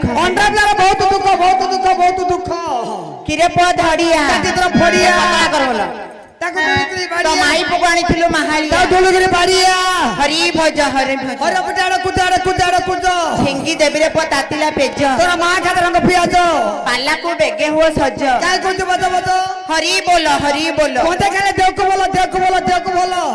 दुख अंडा पिलार बहुत दुख बहुत दुख बहुत दुख किरे पो धड़िया चित्र फड़िया कर बोला ताको दुलगिरी तो बाड़िया माई पको आनिथिलु महालिया ता दुलगिरी बाड़िया हरि भज हरि भज अरे कुटाड़ कुटाड़ कुटाड़ कुट ठेंगी देबी रे पो तातिला पेज तोरा मां खाते रंग पियाज पाला को बेगे हुआ सज काय कुछ बता बता हरि बोलो कोते खाले देव को बोलो देव को बोलो देव को बोलो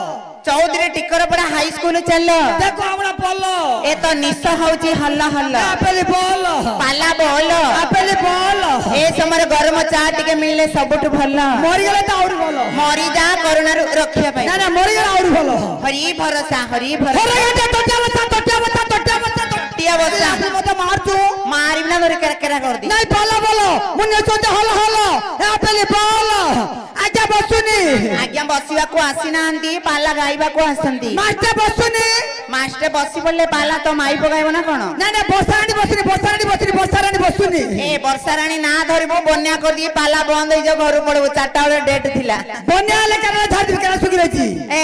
चौधरी टिकरपड़ा हाई स्कूल चल देखो हमरा पल्लो ए तो निश होची हल्ला हल्ला आपेली बोल पाला बोल आपेली बोल ए समय गरम चा टिके मिलले सबुठ भल मरी गले त और बोल मरी जा करोना रखिया पाई ना ना मरी गले और बोल हरि भरोसा अरे ये टोटिया बता टिया बसा मत मार तू मारी ना धरे केरा कर दी नहीं बोलो बोलो मुन्ने सोचे हल हल आपेली बोल आजा बसुनी आज्ञा बसिबा को आसी नांदी पाला गाइबा को आसंती मास्टर बसुनी मास्टर बसी पड़ले पाला तो माई पगाइबो ना कोन ना ना बसारानी बसुनी ए वर्षा रानी ना धरबो बन्या कर दी पाला बंद हो जा घर पड़बो 4टा वाले डेट थिला बन्या ले करा झाड़ दी करा सुगी रही ए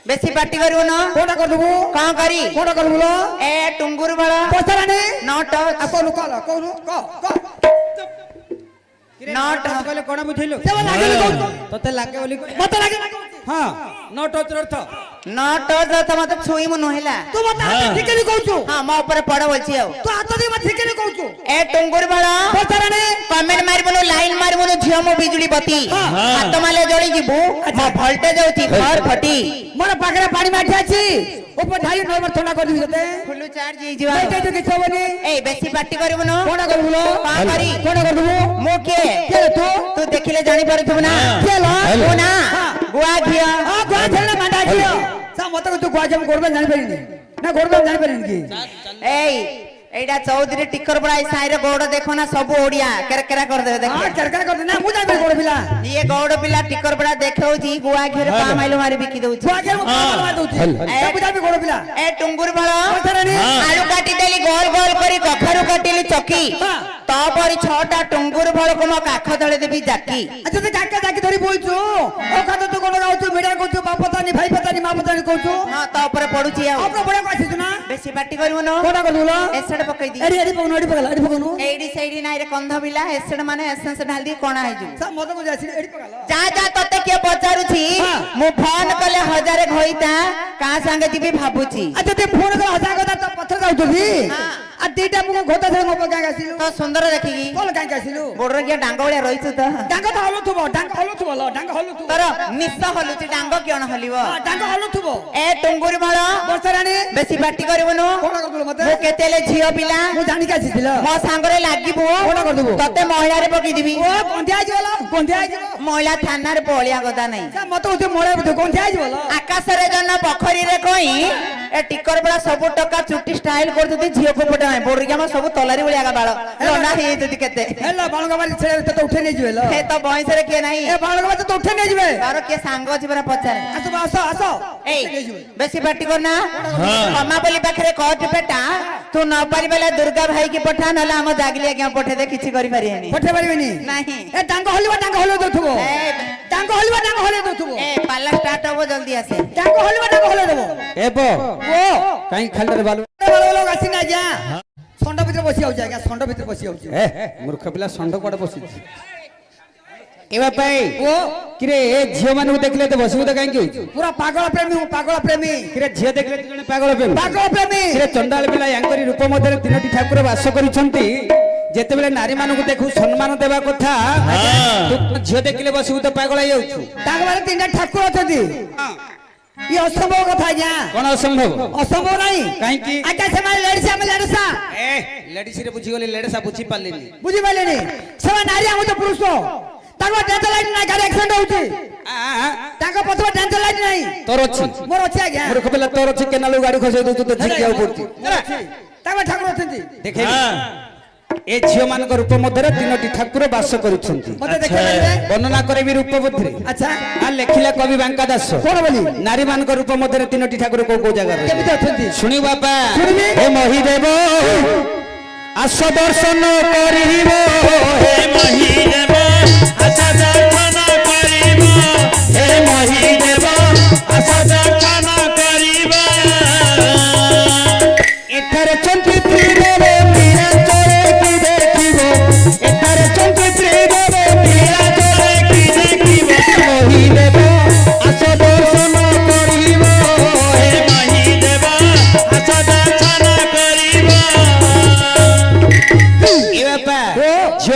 बेसी पार्टी करिवो न कोडा कर दबो का करी कोडा कर बोलो ए टुंगुर बड़ा बसारानी नॉट कोनु कला कोनु क नॉट कहले कोना बुझिलो से लागे तते लागे बोली मत लागे हां नॉट अर्थ नॉट अर्थ मत छुई मु नहिला तू बता ठीक है कहू छु हां मो ऊपर पड़ बोलची आ तू हाथ दे मत ठीक है कहू छु ए टुंगुर बड़ा बसारानी कमेंट मारबो लाइन मारबो झियो मो बिजुली बत्ती हाथ माले जळी जिबु मो वोल्टेज होती घर फटी मोर पाखरे पानी माठी अछि ऊपर ढाई नंबर थोड़ा कर दी जते फुल चार्ज ही जीवा बेटे तो किछ होबनी ए बेसी पार्टी करबो न कोडा कर बोलो का करी कोडा कर दबो मो के तू देखिले जानि परथु ना केला ओ ना गुआ घिया हां गुआ झेला मांडा छियो सा मत को तू गुआ जम गोरबे जानि परिनी ना गोरबे जानि परिनी की ए एडा चौधरी टिकर बड़ा साइर गौड़ देखो ना सब ओडिया केरा कर दे देख हां केरा कर दे ना मु जानि गोड़ पिला ये गौड़ पिला टिकर बड़ा देखौ जी गुआ घेर पा माइलो मारी बिकी दउ छी गुआ घेर मार दउ छी सब जानि गोड़ पिला ए टुंगुर भलो बसारानी आलू काटी देली गोल गोल करी कखारु काटिली चकी तो पर 6टा टुंगुर भलो को म काख धळे देबी जाकी अच्छा ते काका जाकी धरी बोलछु ओ खातो तू कोन गाउछु मीडिया कहछु बाप पतानी भाई पतानी मां पतानी कहछु हां तो ऊपर पडुची आ आपन बडे काछि छु ना बेसी पार्टी करिवो न कोडा कर बोलो एसड पकई दी अरे पकनो अड़ी पकनो एडी सेडी नाइ रे कंध बिला एसड माने एसेंस ढाल दी कोणा आइजु सब मत को जाछि एड़ी पकला जा जा तते के पचारु छी मु फोन कले हजारे घइता का संगे जीबी भाबुची अच्छा ते फोन कर हसा कथा तो पत्थर जाउथली आ दीटा मुको घोता छे मो पका गासिलु तो सुंदर देखिगी कोन काई गासिलु गोडर के डांग भलिया रहिछु त डांग तो हलु थबो डांग हलु थबो तर निस्स हलुची डांग केन हलिबो डांग हलु थबो ए टुंगुरी भळ बसरानी बेसी बाटी करबनु कोन कर दलो मते मु केतेले झियो पिला मु जानि गासिथिल मो सांगरे लागिबो कोन कर दबो तते महिला रे पकी दिबी ओ कोंठिया जिवला कोंठिया जिवो महिला थाना रे पळिया गदा नै सा मत उते मोळे बुते कोंठिया जिवला आकाश रे जन पोखरी रे कई ए टिकर बड़ा सब टका चुटी स्टाइल कर दती झियो को पटा नै बोरिया म सब तलारी बलिया का बाळ लोना हे जति केते हेला बाळगा मारी छेले तो उठे नै जिवेला हे तो भैंस रे के नाही ए बाळगा तो उठे नै जिवे तारो के सांग अछि बरा पचारे आसो आसो आसो ए बेसी पार्टी करना कमा बोली पाखरे कहत बेटा तू न पारी बेला दुर्गा भाई की पठा नला हम जागली आज्ञा पठे दे किछि करि पारियानी पठे पारिबेनी नाही ए डांग हलवा दथबो ए डांग हलवा दथबो ए पाला स्टार्ट होबो जल्दी आसे डांग हलवा देबो ए बो ओ काई खालरे बालू लोग आसी ना जा संड भीतर बसी आउ जा संड भीतर बसी आउ ए मूर्ख पिला संड कोडे बसी एवा पाई ओ किरे ए झियो मानु देखले तो बसबु त काई कि पूरा पागल प्रेमी किरे झियो देखले तो जने पागल प्रेमी किरे किरे चंडाल पिला यांकरी रूप मधरे तीनोटी ठाकुर वास करिसंती जेते बेले नारी मानु को देखु सम्मान देबा कथा तू झियो देखले बसबु त पागल आइ जाउछु ताक बारे तीनटा ठाकुर अछथि ये असंभव कथा जा कोन असंभव नहीं काई कि आका से मारे लेडीसा में लेडीसा ए लेडीस रे बुझी गले लेडीसा बुझी पालेनी बुझी पालेनी सब नारी हम तो पुरुष ताको टेंशन लाइट ना गाड़ी एक्सीडेंट होउची ताको पछवा टेंशन लाइट नहीं तोर अछि मोर अछि आज्ञा मूर्ख पिला तोर अछि केनालु गाड़ी खसै दउ तो झिकिया पड़ती ताको ठाकुर अछथि देखे ए झियो मान रूप मध्य तीनोटी ठाकुर वास करुछंती वर्णना करबी रूप मध्य अच्छा आ लेखिला कवि बांका दास कोन बोली नारी मान रूप मध्य तीनोटी ठाकुर को जगह रे केमिति अछथि सुनी बाबा सुनिबे हे मही देव आस दर्शन करिबो हे मही देव आस दर्शन करिबो हे मही देव आस दर्शन करिबो एथरे चंपी तीरे मीरा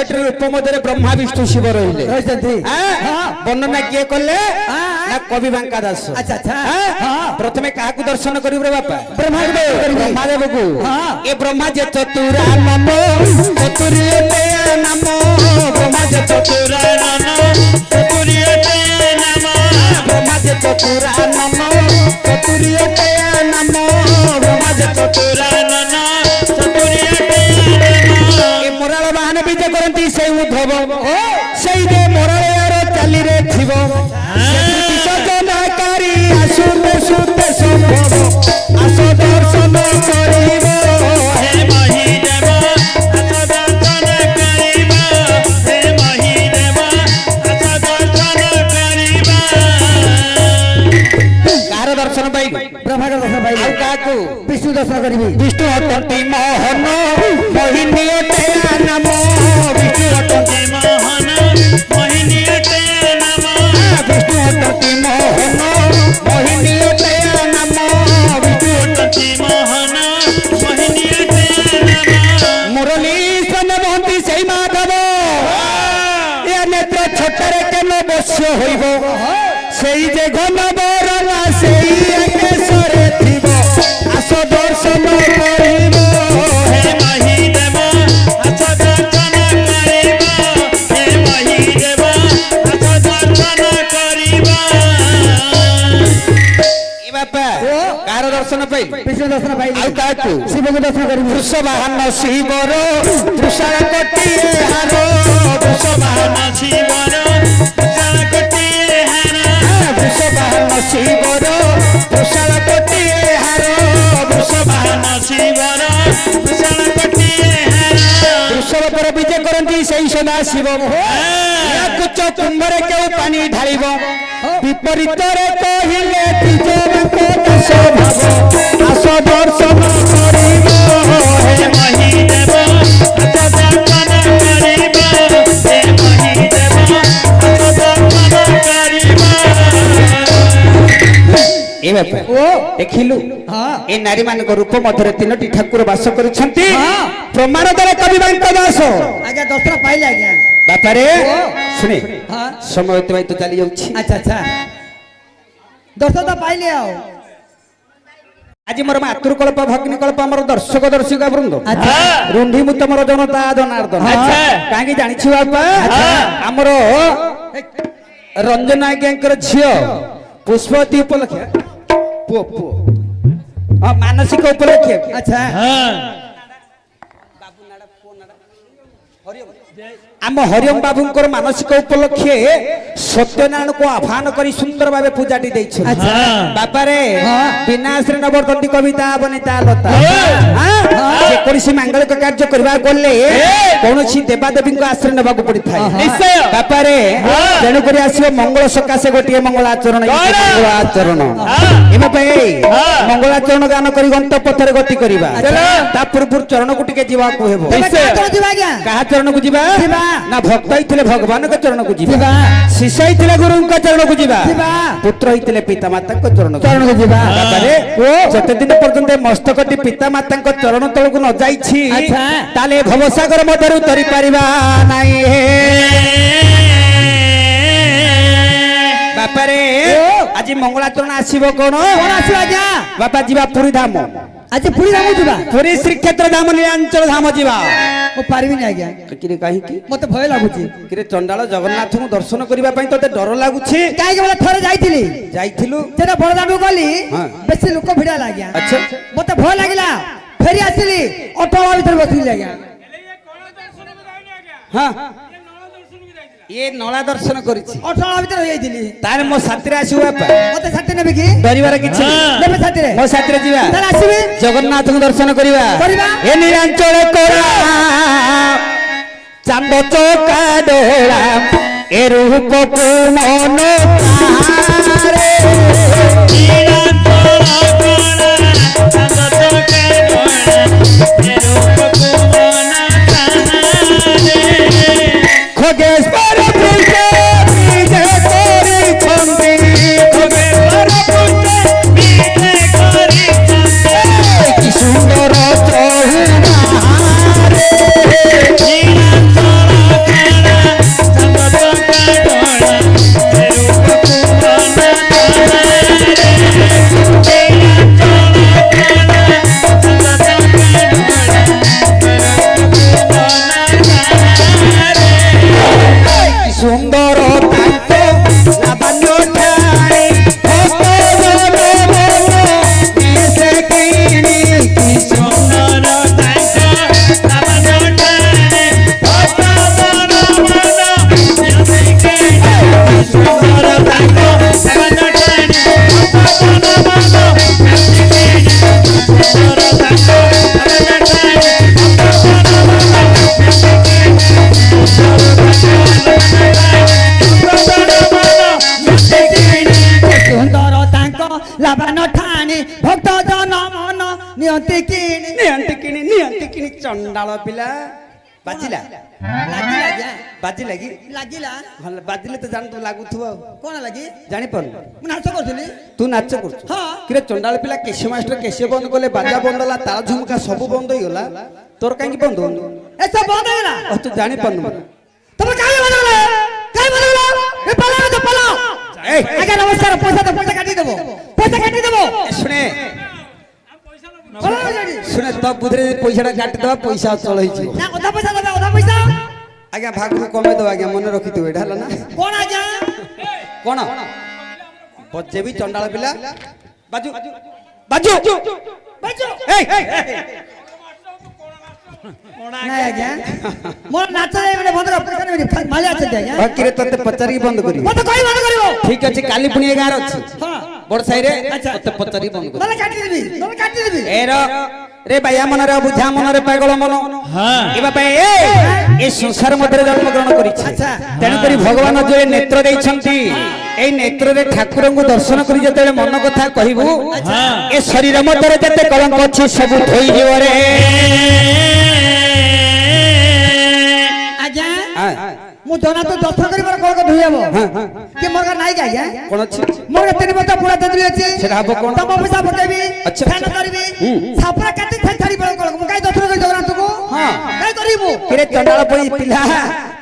ଝିଅଟିର ରୂପ ମଧ୍ୟରେ ବ୍ରହ୍ମା ବିଷ୍ଣୁ ଶିବ ରହିଲେ ରହିଛନ୍ତି ବର୍ଣ୍ଣନା କିଏ କଲେ ନା କବି ବାଙ୍କା ଦାସ ଆଚ୍ଛା ଆଚ୍ଛା ପ୍ରଥମେ କାହାକୁ ଦର୍ଶନ କରିବୁ ରେ ବାପା ବ୍ରହ୍ମାଦେବ ବ୍ରହ୍ମାଦେବକୁ ଏ ବ୍ରହ୍ମା ଯେ ଚତୁରା ନମ ଚତୁରିଏ ନାମ ବ୍ରହ୍ମା ଯେ ଚତୁରା ନମ ଚତୁରିଏ ନାମ ବ୍ରହ୍ମା ଯେ ଚତୁରା ନମ ଚତୁରିଏ ନାମ ବ୍ରହ୍ମା ଯେ ଚତୁରା ନମ ଚତୁରିଏ ଏ ମୋରାଳ ବାହନ ବିଜେ କରନ୍ତି ସେଇ ଉଦ୍ଧବ ସେଇ ଯେ ମୋରାଳର ଚାଲିରେ ଥିବ ସଜନାକାରୀ ଆସୁତେ ସୁତେ ସମ୍ଭବ ଆସ ଦର୍ଶନ କରିବ ହେ ମହିଦେବ ଆସ ଦର୍ଶନ କରିବ ହେ ମହିଦେବ ଆସ ଦର୍ଶନ କରିବ କାହାର ଦର୍ଶନ ପାଇବୁ ବ୍ରହ୍ମାଙ୍କ ଦର୍ଶନ ପାଇବି ଆଉ କାହାକୁ ବିଷ୍ଣୁ ଦର୍ଶନ କରିବି ବିଷ୍ଣୁ ଅଟନ୍ତି ମୋହନ ମୋହିନୀ ଅଟେ ନାମ ବିଷ୍ଣୁ ଅଟନ୍ତି ମୋହନ ମୋହିନୀ ଅଟେ ନାମ ବିଷ୍ଣୁ ଅଟନ୍ତି ମୋହନ ମୋହିନୀ ଅଟେ ନାମ ବିଷ୍ଣୁ ଅଟନ୍ତି ମୋହନ ମୋହିନୀ ଅଟେ ନାମ ମୁରଲୀ ସନ ବହନ୍ତି ସେଇ ମାଧବ ଏ ନେତ୍ର ଛୋଟରେ କେନ ବସ୍ୟ ହୋଇବ ସେଇ ଯେ ଘନ ବରଣା ସେଇ କେଶରେ ଥିବ ଆସ ଦର୍ଶନ କରିବ ହେ ମହିଦେବ ଆସ ଦର୍ଶନ କରିବ ହେ ମହିଦେବ ଆସ ଦର୍ଶନ କରିବ ଏ ବାପା କାହାର ଦର୍ଶନ ପାଇ ବିଷ୍ଣୁ ଦର୍ଶନ ପାଇବି ଆଉ କାହାକୁ ଶିବଙ୍କୁ ଦର୍ଶନ କରିବି ବୃଷବାହନ ଶିବର ତୁଷାର କୋଟିଏ ହାର ବୃଷବାହନ ଶିବର ତୁଷାର କୋଟିଏ ହାର ବୃଷବାହନ ଶିବର ତୁଷାର କୋଟିଏ ହାର ବୃଷବାହନ ଶିବର ତୁଷାର କୋଟିଏ ହାର ବୃଷଭ ପର ବିଜେ କରନ୍ତି ସେଇ ସଦା ଶିବ କୁଚ କୁମ୍ଭରେ କେଉଁ ପାଣି ଢାଳିବ ବିପରୀତରେ କହିଲେ ତ୍ରିଜଗତ ଦାସ ଭାବ ଆସ ଦର୍ଶନ କରିବ ହେ ମହିଦେବ ଆସ ଦର୍ଶନ କରିବ ହେ ମହିଦେବ ଆସ ଦର୍ଶନ କରିବ ଏ ବାପା ଦେଖିଲୁ ଏ ନାରୀ ମାନଙ୍କ ରୂପ ମଧ୍ୟରେ ତିନୋଟି ଠାକୁର ବାସ କରିଛନ୍ତି ପ୍ରମାଣ ଦ୍ୱାରା କବି ବାଙ୍କ ଦାସ ଆଜ୍ଞା ଦର୍ଶନ ପାଇଲେ ଆଜ୍ଞା ବାପାରେ ଶୁଣେ ସମୟ ଅତିବାହିତ ଚାଲି ଯାଉଛି ଆଚ୍ଛା ଆଚ୍ଛା ଦର୍ଶନ ତ ପାଇଲେ ଆଉ ଆଜି ମୋର ମାତୃକଳ୍ପ ଭଗ୍ନିକଳ୍ପ ଆମର ଦର୍ଶକ ଦର୍ଶିକା ବୃନ୍ଦ ଆଚ୍ଛା। ରୁଣ୍ଡି ମୁଁ ତମର ଜନତା ଜନାର୍ଦ୍ଦନ କାହିଁକି ଜାଣିଛୁ ବାପା ଆମର ରଞ୍ଜନ ଆଜ୍ଞାଙ୍କର ଝିଅ ପୁଷ୍ପବତୀ ଉପଲକ୍ଷେ ପୁଅ ପୁଅ ହଁ ମାନସିକ ଉପଲକ୍ଷେ ଆଚ୍ଛା ଆମ ହରିଓମ ବାବୁଙ୍କର ମାନସିକ ଉପଲକ୍ଷେ ସତ୍ୟନାରାୟଣକୁ ଆହ୍ୱାନ କରି ସୁନ୍ଦର ଭାବେ ପୂଜାଟି ଦେଇଛନ୍ତି ବାପାରେ ବିନା ଆଶ୍ରୟ ନବର୍ତ୍ତନ୍ତି କବିତା ବନିତା ଲତା ଯେକୌଣସି ମାଙ୍ଗଳିକ କାର୍ଯ୍ୟ କରିବାକୁ ଗଲେ କୌଣସି ଦେବାଦେବୀଙ୍କ ଆଶ୍ରୟ ନେବାକୁ ପଡିଥାଏ ବାପାରେ ତେଣୁକରି ଆସିବ ମଙ୍ଗଳ ସକାଶେ ଗୋଟିଏ ମଙ୍ଗଳାଚରଣ ମଙ୍ଗଳାଚରଣ ଏବେ ପାଇଁ ମଙ୍ଗଳାଚରଣ ଗାନ କରି ଗନ୍ତ ପଥରେ ଗତି କରିବା ତା ପୂର୍ବରୁ ଚରଣକୁ ଟିକେ ଯିବାକୁ ହେବ କାହା ଚରଣକୁ ଯିବା ନା ଭକ୍ତ ହେଇଥିଲେ ଭଗବାନଙ୍କ ଚରଣକୁ ଯିବା ଶିଷ୍ୟ ହେଇଥିଲେ ଗୁରୁଙ୍କ ଚରଣକୁ ଯିବା ପୁତ୍ର ହେଇଥିଲେ ପିତାମାତାଙ୍କ ଚରଣକୁ ଯିବା ଯେତେ ଦିନ ପର୍ଯ୍ୟନ୍ତ ମସ୍ତକଟି ପିତାମାତାଙ୍କ ଚରଣ ତଳକୁ ନ ଯାଇଛି ତାହେଲେ ଭବସାଗର ମଧ୍ୟରୁ ତରି ପାରିବା ନାହିଁ ବାପାରେ ଆଜି ମଙ୍ଗଳାଚରଣ ଆସିବ କଣ ଆସିବ ଆଜ୍ଞା ବାପା ଯିବା ପୁରୀ ଧାମ ଆଜି ପୁରୀ ଧାମ ଯିବା ପୁରୀ ଶ୍ରୀକ୍ଷେତ୍ର ଧାମ ନୀଳାଞ୍ଚଳ ଧାମ ଯିବା ମୁଁ ପାରିବିନି ଆଜ୍ଞା କିରେ କାହିଁକି ମତେ ଭୟ ଲାଗୁଛି କିରେ ଚଣ୍ଡାଳ ଜଗନ୍ନାଥଙ୍କୁ ଦର୍ଶନ କରିବା ପାଇଁ ତତେ ଡର ଲାଗୁଛି କାହିଁକି ବୋଲେ ଥରେ ଯାଇଥିଲି ଯାଇଥିଲୁ ସେଟା ବଡଦାଣ୍ଡକୁ ଗଲି ବେଶୀ ଲୋକ ଭିଡା ଲାଗିଆ ଆଚ୍ଛା ମତେ ଭୟ ଲାଗିଲା ଫେରି ଆସିଲି ଅଟୋ ଭିତରେ ବସିଲି ଆଜ୍ଞା ହଁ ये नला दर्शन करिछि अठरा भीतर हो जाइथिली तारे मो साथीरे आसीबो बापा मते साथी नेबे की डरिवार किछि नेबे साथीरे मो साथीरे जीवा तारे आसीबे जगन्नाथ को दर्शन करिवा ए नीलांचल कोरा चांद चौका डोला ए रूप को मन तारे नीलांचल कोरा चांद चौका डोला ए रूप को मन तारे खोगेश सुंदर ଚଣ୍ଡାଳ ପିଲା ବାଜିଲା ଲାଗିଲା ଆଜ୍ଞା ବାଜିଲା କି ଲାଗିଲା ଭଲ ବାଜିଲେ ତ ଜାଣି ଲାଗୁଥିବ ଆଉ କଣ ଲାଗି ଜାଣିପାରୁନୁ ମୁଁ ନାଚ କରୁଥିଲି ତୁ ନାଚ କରୁଛୁ ହଁ କିରେ ଚଣ୍ଡାଳ ପିଲା କେଶେ ମାଷ୍ଟର କେଶେ ବନ୍ଦ କଲେ ବାଜା ବନ୍ଦ ହେଲା ତାଳ ଝୁମକା ସବୁ ବନ୍ଦ ହେଇଗଲା ତୋର କାହିଁକି ବନ୍ଦ ହଉନି ଏସବୁ ବନ୍ଦ ହେଇଗଲା ତୁ ଜାଣିପାରୁନୁ ତମେ କାହିଁ ବନ୍ଦ କଲ କାହିଁ ବନ୍ଦ କଲ ଏ ପଲା ଆଜ୍ଞା ନମସ୍କାର ପଇସା କାଟି ଦେବ ଶୁଣେ ଶୁଣେ ତ ବୁଦ୍ଧିରେ ପଇସାଟା କାଟିଦେବା ପଇସା ଅଚଳ ହେଇଛି ନା ଅଧା ପଇସା ଦେବେ ଅଧା ପଇସା ଆଜ୍ଞା ଭାଗରୁ କମେଇ ଦେବା ଆଜ୍ଞା ମନେ ରଖିଥିବ ଏଇଟା ହେଲା ନା କଣ ଆଜ୍ଞା କଣ ବଜେବି ଚଣ୍ଡାଳ ପିଲା ବାଜୁ ବାଜୁ ବାଜୁ ଏଇ ନାଇଁ ଆଜ୍ଞା ମୋର ନାଚ ମାନେ ବନ୍ଦ କର ପଇସା ନେବି ମାଲି ଅଛନ୍ତି ଆଜ୍ଞା ବାକିରେ ତତେ ପଚାରିକି ବନ୍ଦ କରିବି ମତେ କହି ବନ୍ଦ କରିବ ଠିକ ଅଛି କାଲି ପୁଣି ଏ ଗାଁରେ ଅଛି ହଁ ବଡ ସାହିରେ ତତେ ପଚାରିକି ବନ୍ଦ କରିବି ନହେଲେ କାଟି ଦେବି ଏର ରେ ବାୟା ମନରେ ବୁଝା ମନରେ ପାଗଳ ମନ ଏ ବାପା ଏ ସଂସାର ମଧ୍ୟରେ ଜନ୍ମ ଗ୍ରହଣ କରିଛି ତେଣୁକରି ଭଗବାନ ଯୋଉ ନେତ୍ର ଦେଇଛନ୍ତି এই নেত্রে ঠাকুরଙ୍କୁ দর্শন করি যেতেବେଳେ মন কথা কহিবু এ শরীর মধ্যে যেতে কলঙ্ক ଅଛି ସବୁ ধୋଇ দিব রে আজ্ঞা মু জনা তো দর্শন করিবার কলঙ্ক ধুই হবো কি মোর নাই আজ্ঞা কোন আছে মোর তিন বছর পুরা তেঁতুলি আছে সেটা হবো কোন তম পয়সা পকাইবি আচ্ছা ফ্যান করিবি সাপরা কাটি ছাড়িবার কলঙ্ক মু কাই দর্শন করি জগন্নাথକୁ হ্যাঁ কাই করিবু কিরে চন্ডাল পিলা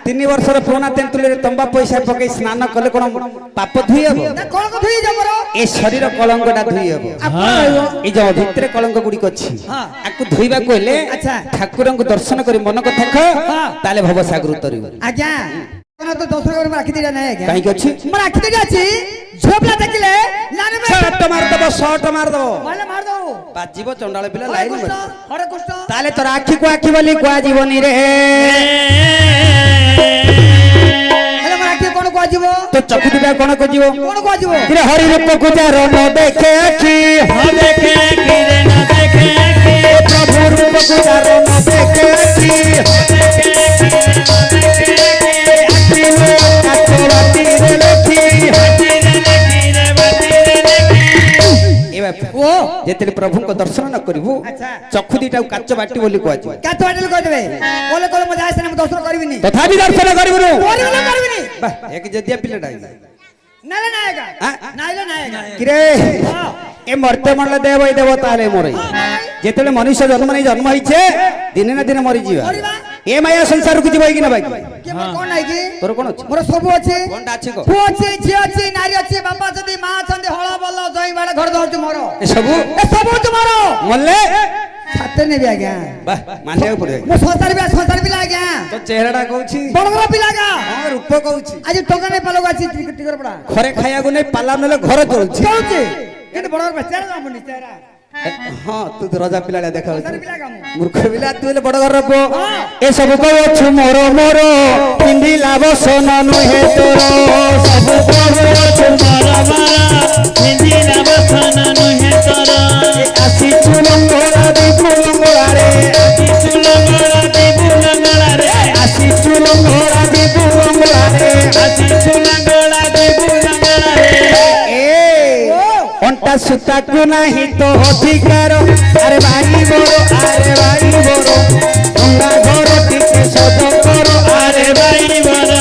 3 ବର୍ଷର ପୁରୁଣା ତେନ୍ତୁଳିରେ ତମ୍ବା ପଇସା ପକେଇ ସ୍ନାନ କଲେ କଣ ପାପ ଧୋଇ ହେବ ନା କଳଙ୍କ ଧୋଇ যাব ଏ ଶରୀର କଳଙ୍କଟା ଧୋଇ ହେବ ଏ ଯୋଉ ଭିତରେ କଳଙ୍କ ଗୁଡିକ ଅଛି ଆକୁ ଧୋଇବାକୁ ହେଲେ ଠାକୁରଙ୍କୁ ଦର୍ଶନ କରି ମନ କଥା କହ ତାହେଲେ ଭବ ସାଗର ଉତ୍ତରିବ ଆଜ୍ଞା ତୋର ତ ଦର୍ଶନ କରି ଆଖି ଦିଟା ନାହିଁ ଆଜ୍ଞା କାହିଁକି ଅଛି ମୋର ଆଖି ଦିଟା ଅଛି ଝୋପଲା ଦେଖିଲେ ଲାନେ ଶଟ ମାର ଦବ ମାଲେ ମାର ଦବ ବାଜିବ ଚଣ୍ଡାଳ ପିଲା ଲାଇନ ହରେ କୃଷ୍ଣ ତାହେଲେ ତୋର ଆଖିକୁ ଆଖି ବୋଲି କୁଆ ଜୀବନି ରେ ହେଲେ ମୋର ଆଖି କଣ କୁଆଯିବ তো চক্ষু দিবা কোন কজিব কোন কুଆଯିବ রে হরি রূপ গুজার ন দেখে আখি দেখে আখি রে ন দেখে আখি প্রভু রূপ গুজার ন দেখে আখি আখি রে কাটবাতি রে লেখি হাতি রে লেখি রে বাতি রে লেখি এ বাপ ও যেতেলে প্রভুଙ୍କ দর্শন ন করিবু চক্ষু দিটা কাচ বাটি বলি কুয়া যায় কাচ বাটি কই দেবে কোলে কোলে মজা আসে না দর্শন করিবিনি তথাপি দর্শন করিবু করিবিনি বাহ এক জদিয়া পিলাটা নালে নায়গা নাইলে নায়গা কিরে এ মরতে মরলে দেব এই দেব তাহলে মরে যেতেলে মনুষ্য জন্ম নেই জন্ম হইছে দিনে না দিনে মরি ଯିବା এ মায়া সংসার কু ଯିବ কি না ভাই কি মোর কোন নাই কি তোর কোন আছে মোর সবু আছে কোনটা আছে কো পুଅ ଅଛି ଝିଅ ଅଛି ନାରୀ ଅଛି ବାପା ଅଛନ୍ତି ମା ଅଛନ୍ତି ହଳ ବଲ ଜଇଁ ବାଡ ଘର ଧରୁଛୁ ମୋର ଏ ସବୁ ତୁମର ମଲେ ସାଥେ ନେବି ଆଜ୍ଞା ବାহ ମାନିବାକୁ ପଡିବ ମୁଁ ସଂସାର ପିଲା ଆଜ୍ଞା ତ ଚେହେରାଟା କହୁଛି ବଡ ପିଲା ଆଜ୍ଞା ହଁ ରୂପ କହୁଛି ଆଜି ଟଙ୍କା ନେଇ ପାଲକୁ ଅଛି ଟିକର ପଡା ଘରେ ଖାଇବାକୁ ନେଇ ପାଲା ନେଲେ ଘର ଚଳୁଛି ଚଳୁଛି କିନ୍ତୁ ବଡ ଚେହେରା ଯାଉନି ଚେହେରା ହଁ ତୁ ରଜା ପିଲାଟା ଦେଖା ସଂସାର ପିଲା କାମ ମୂର୍ଖ ପିଲା ତୁ ହେଲେ ବଡ ଘରର ପୁଅ ଏ ସବୁ କହୁଛୁ ମୋର ମୋର ପିନ୍ଧିଲା ବସନ ନୁହେଁ ତୋର ସବୁ କହୁଛୁ ମୋର ମୋର ପିନ୍ଧିଲା ବସନ ନୁହେଁ ତୋର ଆସିଛୁ ଲଙ୍ଗଳା ଦିବୁ ଲଙ୍ଗଳାରେ ଆସିଛୁ ଲଙ୍ଗଳା ଦିବୁ ଲଙ୍ଗଳାରେ ଆସିଛୁ ଲଙ୍ଗଳା ଦିବୁ ଲଙ୍ଗଳାରେ ଆସିଛୁ ଲଙ୍ଗଳା ଦିବୁ ଲଙ୍ଗଳାରେ অন্টা সুতাকু নাহি তো অধিকার আরে ভাই বড় আরে ভাই বড় গঙ্গা ঘর টিকে সদ কর আরে ভাই বড়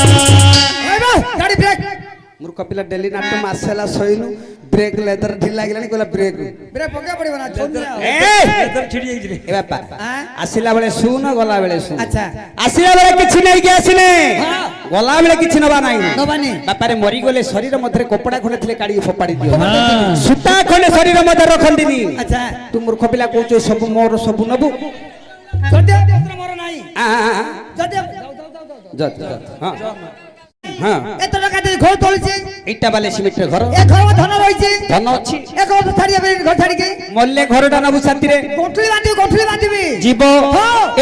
গাড়ি ব্রেক মূর্খ পিলা ডেলি নাট মাস হেলা শোইনু ব্রেক লেদার ঢিলা গলানি কলা ব্রেক ব্রেক পকা পড়িব না লেদার ছিড়ি যাইছি রে এ বাপা আসিলা বেলে শুন গলা বেলে শুন আচ্ছা আসিলা বেলে কিছু নাই কি আসিনে গলা বেলে কিছু নবা নাই নবানি বাপারে মরি গলে শরীর মধ্যে কপড়া খনে থিলে কাড়ি ফোপাড়ি দিও সুতা খনে শরীর মধ্যে রখন্দিনি আচ্ছা তু মূর্খ পিলা কହୁଛୁ ସବୁ ମୋର ସବୁ ନବୁ যদি দস্ত্র মোর নাই যদি যত হ্যাঁ হ্যাঁ এত টাকা দিয়ে ঘর তোলছি ইটা বালে সিমেন্টের ঘর এ ঘর ধন রইছে ধন ଅଛି এ ঘর ছাড়ি যাবে ঘর ছাড়ি কে মল্লে ঘরটা নবু সাথীরে গঠুলি বাঁধিবি জীব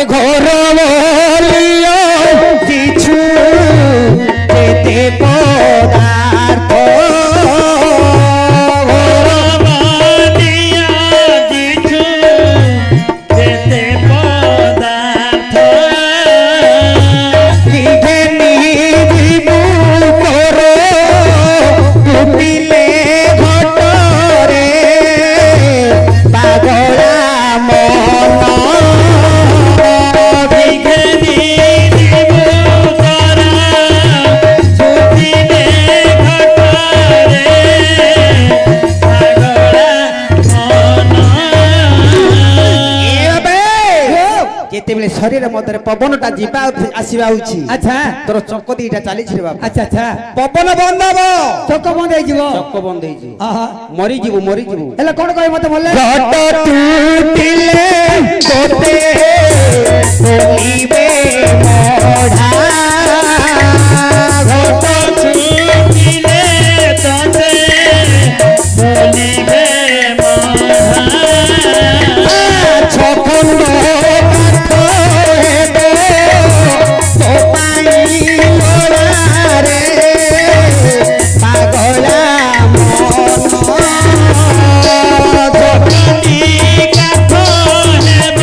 এ ঘর বলিও কিছু যেতে পদার্থ ଝରିରେ ମଧରେ ପବନଟା ଯିବା ଆସିବା ହଉଛି ଆଚ୍ଛା ତୋର ଚକ ଦିଟା ଚାଲିଛି ରେ ବାପା ଆଚ୍ଛା ଆଚ୍ଛା ପବନ ବନ୍ଦ ହବ ଚକ ବନ୍ଦ ହେଇଯିବ ଚକ ବନ୍ଦ ହେଇଯିବ ଆହା ମରିଯିବୁ ମରିଯିବୁ ହେଲେ କଣ କହିବ ମତେ ମଲେ ଘଟ ଟୁଟିଲେ ତୋତେ ବୋଲିବେ ମଢା ଘଟ ଟୁଟିଲେ ତତେ ବୋଲିବେ ଛଖଣ୍ଡ କାଠ ହେବେ ତୋ ପାଇଁ ଲଡ଼ାରେ ପାଗଳା ଖଣ୍ଡି କାଠ ହେବ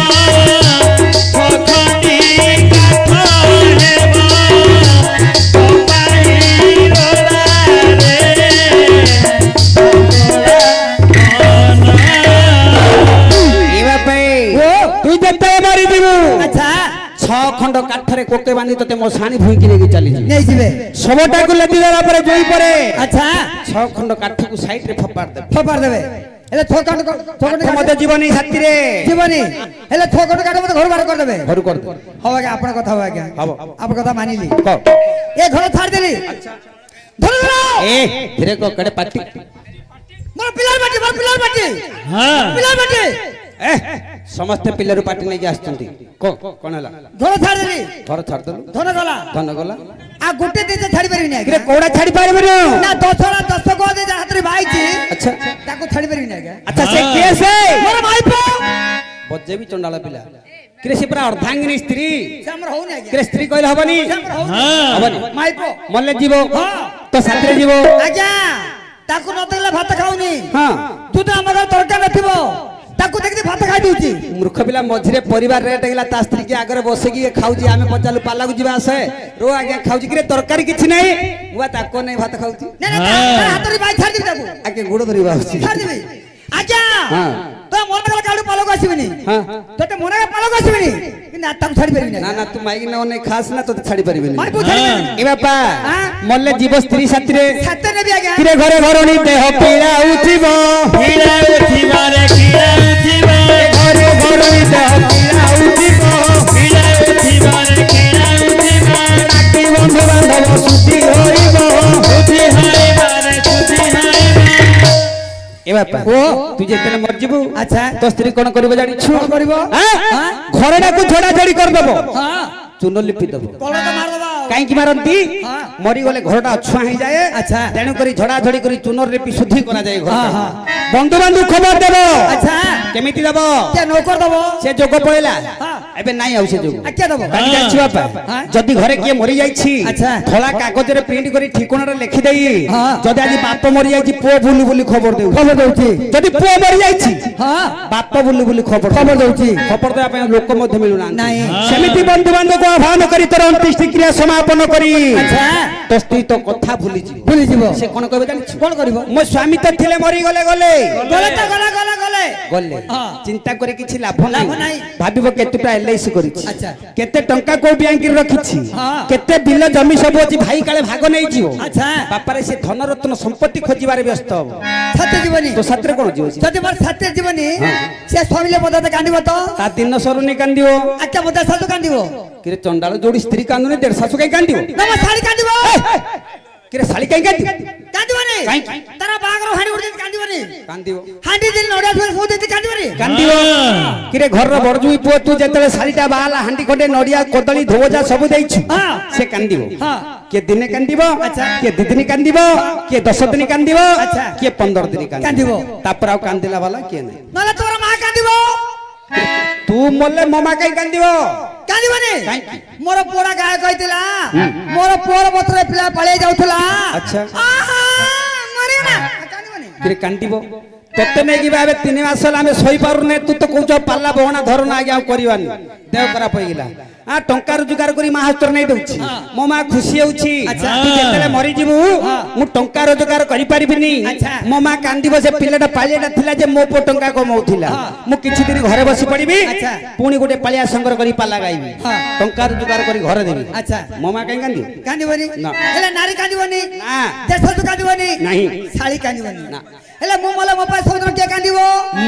ଖଣ୍ଡି କାଠ ହେବ ତୋ ପାଇଁ ରୋଳାରେ ଏବା ପାଇଁ ତୁଇ ଯେତେବେଳେ ମରିଯିବୁ ଆଚ୍ଛା 6 ଖଣ୍ଡ କାଠରେ କୋକେ ବାନ୍ଧି ତତେ ମୋ ସାଣି ଭୁଇଁକି ନେଇକି ଚାଲିଯିବି ନେଇଯିବେ ଶବଟାକୁ ଲେଦି ଦେଲା ପରେ ଜୁଇ ପରେ ଆଚ୍ଛା 6 ଖଣ୍ଡ କାଠକୁ ସାଇଡରେ ଫୋପାଡ଼ି ଦେବେ ଫୋପାଡ଼ି ଦେବେ ହେଲେ ଥୋକଣ୍ଡ କାଠ ମତେ ଯିବନି ସାଥିରେ ଯିବନି ହେଲେ ଥୋକଣ୍ଡ କାଟ ମତେ ଘର ବାହାର କରିଦେବେ ଘରୁ କରିଦେ ହବ ଆଜ୍ଞା ଆପଣ କଥା ହବ ଆଜ୍ଞା ହବ। ଆପଣ କଥା ମାନିଲି କହ ଏ ଘର ଛାଡ଼ିଦେଲି ଧର ଏ ଧୀରେ କହ କେଡେ ପାଟି ମୋର ପିଲାର ବାଟି ହଁ ପିଲାର ବାଟି ଏ ସମସ୍ତେ ପିଲାରୁ ପାଟି ନେଇକି ଆସିଛନ୍ତି କହ କଣ ହେଲା ଘର ଛାଡ଼ିଦେଲି ଘର ଛାଡ଼ିଦେଲୁ ଧନ ଗଲା ଧନ ଗଲା ଆଉ ଗୋଟେ ଦିନ ଛାଡ଼ି ପାରିବିନି କିରେ ଆଜ୍ଞା କୋଉଟା ଛାଡି ପାରିବୁନି ନା 10 ଗୋ ଦେଇ ହାତରେ ବାଇଛି ଆଚ୍ଛା ତାକୁ ଛାଡ଼ି ପାରିବିନି ଆଜ୍ଞା ଆଚ୍ଛା ସେ କିଏ ସେ ମୋର ମାଇପ ବଜେବି ଚଣ୍ଡାଳ ପିଲା କିରେ ସେ ପୁରା ଅର୍ଦ୍ଧାଙ୍ଗିନୀ ସ୍ତ୍ରୀ ସେ ଆମର ହଉନି ଆଜ୍ଞା କିରେ ସ୍ତ୍ରୀ କହିଲେ ହବନି ସେ ଆମର ହଉନି ହଁ ହବନି ମାଇପ ମଲେ ଯିବ ହଁ। ତ ସାଥିରେ ଯିବ ଆଜ୍ଞା ତାକୁ ନ ଦେଖିଲେ ଭାତ ଖାଉନି ହଁ ତୁ ତ ଆମ ଘରେ ତରକାରୀ ନଥିବ ତାକୁ ଦେଖିକି ଭାତ ଖାଇ ଦଉଛି ମୂର୍ଖ ପିଲା ମଝିରେ ପରିବାର ରେଟ୍ ହେଇଗଲା ତା ସ୍ତ୍ରୀ କି ଆଗରେ ବସିକି ଖାଉଛି ଆମେ ପଚାରିଲୁ ପାଲାକୁ ଯିବା ଆସେ ରୋ ଆଜ୍ଞା ଖାଉଛି କିରେ ତରକାରୀ କିଛି ନାହିଁ ମୁଁ ତାକୁ ନେଇ ଭାତ ଖାଉଛି ନା ନା ତା ହାତରେ ବାଇ ଛାଡ଼ିଦେବି ତାକୁ ଆଜ୍ଞା ଗୋଡ଼ ଧରିବା ହଉଛି ଛାଡ଼ିଦେବି ଆଜ୍ଞା ହଁ। ତ ମନେ କଲେ କାହାକୁ ପାଲକୁ ଆସିବିନି ହଁ ତୋତେ ମନେ କଲେ ପାଲକୁ ଆସିବିନି କିନ୍ତୁ ତାକୁ ଛାଡ଼ି ପାରିବିନି ନା ନା ତୁ ମାଇକି ନ ନେଇ ଖାସ୍ ନା ତୋତେ ଛାଡି ପାରିବିନି ମାଇପ ଛାଡ଼ି ପାରିବିନି ଏ ବାପା ହଁ। ମଲେ ଯିବ ସ୍ତ୍ରୀ ସାଥିରେ ସାଥେ ନେବି ଆଜ୍ଞା କିରେ ଘରେ ଘରଣୀ ଦେହ ପୀଡ଼ା ଉଠିବ କିଳା ଉଠିବାରେ କିଳା ଉଠିବ ଘରେ ଘରଣୀ ଦେହ ପୀଡ଼ା ଉଠିବ କିଳା ଉଠିବାରେ କିଳା ଉଠିବ ଡାକି ବନ୍ଧୁ ବାନ୍ଧବ ସୁଧି ହୋଇବ ସୁଧି ହଇବାରେ ସୁଧି ହଇବ ଏ ବାପା ତୁ ଯେତେବେଳେ ମରିଯିବୁ ଆଚ୍ଛା ତ ସ୍ତ୍ରୀ କଣ କରିବ ଜାଣିଛୁ କଣ କରିବ ଘରଟାକୁ ଝଡାଝଡି କରିଦବ ହଁ ଚୂନ ଲିପି ଦବ କଲର ତ ମାରିଦବା ଆଉ। କାହିଁକି ମାରନ୍ତି ହଁ। ମରିଗଲେ ଘରଟା ଅଛୁଆଁ ହେଇଯାଏ ଆଚ୍ଛା। ତେଣୁ କରି ଝଡାଝଡି କରି ଚୂନରେ ଲିପି ଶୁଦ୍ଧି କରାଯାଏ ଘର ହଁ, ହଁ। ବନ୍ଧୁବାନ୍ଧୁ ଖବର ଦେବ ଆଚ୍ଛା କେମିତି ଦବ କିଏ ନୌକର ଦବ ସେ ଯୋଗ ପଳେଇଲା ହଁ। ଏବେ ନାଇଁ ଆଉ ସେ ଯୋଗ କିଏ ଦବ କାହିଁକି ଜାଣିଛୁ ବାପା ହଁ। ଯଦି ଘରେ କିଏ ମରି ଯାଇଛି ଆଚ୍ଛା। ଧଳା କାଗଜରେ ପ୍ରିଣ୍ଟ କରି ଠିକଣାରେ ଲେଖିଦେଇ ହଁ। ଯଦି ଆଜି ବାପ ମରି ଯାଇଛି ପୁଅ ବୁଲି ବୁଲି ଖବର ଦେଉ ଖବର ଦଉଛି ଯଦି ପୁଅ ମରି ଯାଇଛି ହଁ ବାପ ବୁଲି ବୁଲି ଖବର ଦଉଛି ଖବର ଦେବା ପାଇଁ ଲୋକ ମଧ୍ୟ ମିଳୁନାହାନ୍ତି ନାଇଁ। ସେମିତି ବନ୍ଧୁବାନ୍ଧବକୁ ଆହ୍ୱାନ କରି ତୋର ଅନ୍ତ୍ୟେଷ୍ଟି କ୍ରିୟା ସମାପନ କରି ଆଚ୍ଛା ତୋ ସ୍ତ୍ରୀ ତ କଥା ଭୁଲିଯିବ ଭୁଲିଯିବ ସେ କଣ କହିବ ଜାଣିଛୁ କଣ କରିବ ମୋ ସ୍ୱାମୀ ତ ଥିଲେ ମରିଗଲେ ଗଲେ ଗଲେ ତ ଗଲେ ଗଲେ ଗଲେ ଗଲେ ହଁ। ଚିନ୍ତା କରି କିଛି ଲାଭ ଲାଭ ନାହିଁ ନାହିଁ। ଭାବିବ କେତେଟା ଏଲ୍ଆଇସି କରିଛି ଆଚ୍ଛା। କେତେ ଟଙ୍କା କୋଉ ବ୍ୟାଙ୍କରେ ରଖିଛି ହଁ। କେତେ ବିଲ ଜମି ସବୁ ଅଛି ଭାଇ କାଳେ ଭାଗ ନେଇଯିବ ଆଚ୍ଛା। ବାପାରେ ସେ ଧନରତ୍ନ ସମ୍ପତ୍ତି ଖୋଜିବାରେ ବ୍ୟସ୍ତ ହବ ସାଥେ ଯିବନି ତୋ ସାଥିରେ କଣ ଯିବ ସେ? ଯଦି ମୋର ସାଥେ ଯିବନି ସେ ସ୍ୱାମୀଲେ ମତେ କାନ୍ଦିବ ତ ତା ଦିନ ସରୁନି କାନ୍ଦିବ ଆଚ୍ଛା ମତେ ଶାଶୁ କାନ୍ଦିବ କିରେ ଚଣ୍ଡାଳ ଯୋଉଠି ସ୍ତ୍ରୀ କାନ୍ଦୁନି ଦେଢ ଶାଶୁ କାହିଁ କାନ୍ଦିବ ନା ମୋ ଶାଳୀ କାନ୍ଦିବ କିରେ ଶାଳି କାହିଁ କାନ୍ଦିବ କାନ୍ଦିବନି କାହିଁକି? ତାର ବାହାଘର ହାଣ୍ଡି ଉଠି କାନ୍ଦିବନି କାନ୍ଦିବ ହାଣ୍ଡି ଦିନ ନଡ଼ିଆ ଫୁଲ ସବୁ ଦେଇଛି କାନ୍ଦିବନି କାନ୍ଦିବ କିରେ ଘରର ବଡଜୁଇ ପୁଅ ତୁ ଯେତେବେଳେ ଶାଳିଟା ବାହାଲା ହାଣ୍ଡି ଖଣ୍ଡେ ନଡିଆ କଦଳୀ ଧୋବଜା ସବୁ ଦେଇଛୁ ହଁ। ସେ କାନ୍ଦିବ ହଁ। କିଏ ଦିନେ କାନ୍ଦିବ ଆଚ୍ଛା। କିଏ 2 ଦିନ କାନ୍ଦିବ କିଏ 10 ଦିନ କାନ୍ଦିବ ଆଚ୍ଛା। କିଏ 15 ଦିନ କାନ୍ଦିବ। କାନ୍ଦିବ ତାପରେ ଆଉ କାନ୍ଦିଲା ବାଲା କିଏ ନାହିଁ ନହେଲେ ତୋର ମା କାନ୍ଦିବ ତୁ ମଲେ ମମା କାହିଁ କାନ୍ଦିବ କାନ୍ଦିବନି କାହିଁକି? ମୋର ପୁଅଟା ଗାୟକ ହେଇଥିଲା ମୋର ପୁଅର ପତ୍ରରେ ପିଲା ପାଳିଆ ଯାଉଥିଲା ଆଚ୍ଛା। ଆହା, ମରିଗଲା। କାନ୍ଦିବନି କିରେ କାନ୍ଦିବ ତତେ ନେଇକି ବା ଏବେ 3 ମାସ ହେଲା ଆମେ ଶୋଇପାରୁନେ ତୁ ତ କହୁଛ ପାଲା ବହଣା ଧରନା ଆଜ୍ଞା ଆଉ କରିବାନି ଦେହ ଖରାପ ହେଇଗଲା ଟଙ୍କା ରୋଜଗାର କରି ମା ହାତରେ ନେଇ ଦଉଛି ମୋ ମା ଖୁସି ହେଉଛି ଆଚ୍ଛା। ତୁ ଯେତେବେଳେ ମରିଯିବୁ ମୁଁ ଟଙ୍କା ରୋଜଗାର କରିପାରିବିନି ଆଚ୍ଛା। ମୋ ମା କାନ୍ଦିବ ସେ ପିଲାଟା ପାଳିଆଟା ଥିଲା ଯେ ମୋ ପୁଅ ଟଙ୍କା କମାଉଥିଲା ମୁଁ କିଛି ଦିନ ଘରେ ବସି ପଡିବି ଆଚ୍ଛା। ପୁଣି ଗୋଟେ ପାଳିଆ ସଂଗ୍ରହ କରି ପାଲା ଗାଇବି ହଁ। ଟଙ୍କା ରୋଜଗାର କରି ଘରେ ଦେବି ଆଚ୍ଛା। ମୋ ମା କାହିଁ କାନ୍ଦିବ କାନ୍ଦିବନି ନା। ହେଲେ ନାରୀ କାନ୍ଦିବନି ନା। ଦେଶ କାନ୍ଦିବନି ନାହିଁ। ଶାଳୀ କାନ୍ଦିବନି ନା। ହେଲେ ମୁଁ ମଲେ ମୋ ପାଇଁ ସବୁଦିନ କିଏ କାନ୍ଦିବ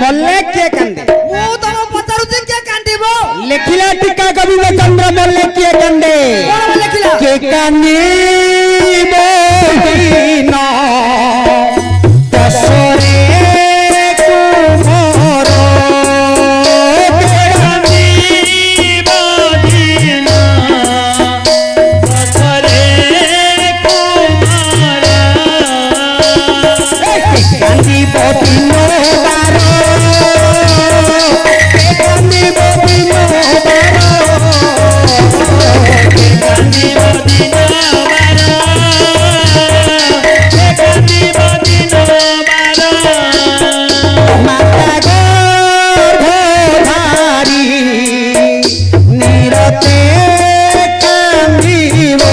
ମଲେ କିଏ କାନ୍ଦେ ମୁଁ ତମ ପଚାର କରୁଛି କିଏ କାନ୍ଦିବ ଲେଖିଲା ଟୀକା ଗୋବିନ୍ଦ ଚନ୍ଦ୍ର ମଲ୍ଲେ କିଏ କାନ୍ଦେ କଣ ଲେଖିଲା କିଏ କାନ୍ଦିବ ଦିନ ଦଶରେ କୁମର কান্দিব দিন বার কান্দিব দিন মাতা গর্ভধারী নিরতে কান্দিব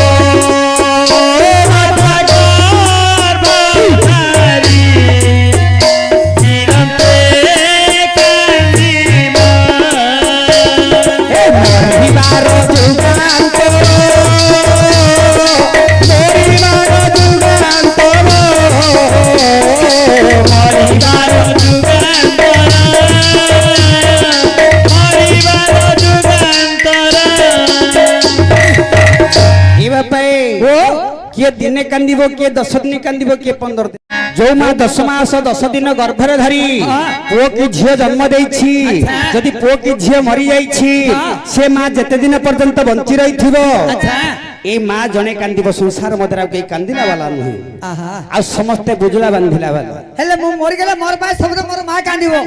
মরিবার যুগান্তর মরিবার যুগান্তর মরিবার किए दिने कांदिब किए 10 दिन कांदिब किए 15 दिन जो माँ 10 मास 10 दिन गर्भरे धरी पुओ की झील जन्म देछि जदि पुओ की झील मरी जाइछि से माँ जेते दिन पर्यंत बंची रही थिबो ए माँ जने कांदिब संसार मदरा के कांदिला वाला नहीं आ समस्ते बुझला बांधिला वाला हेले मु मरि गेला मोर पास सब मोर मां कांदिबो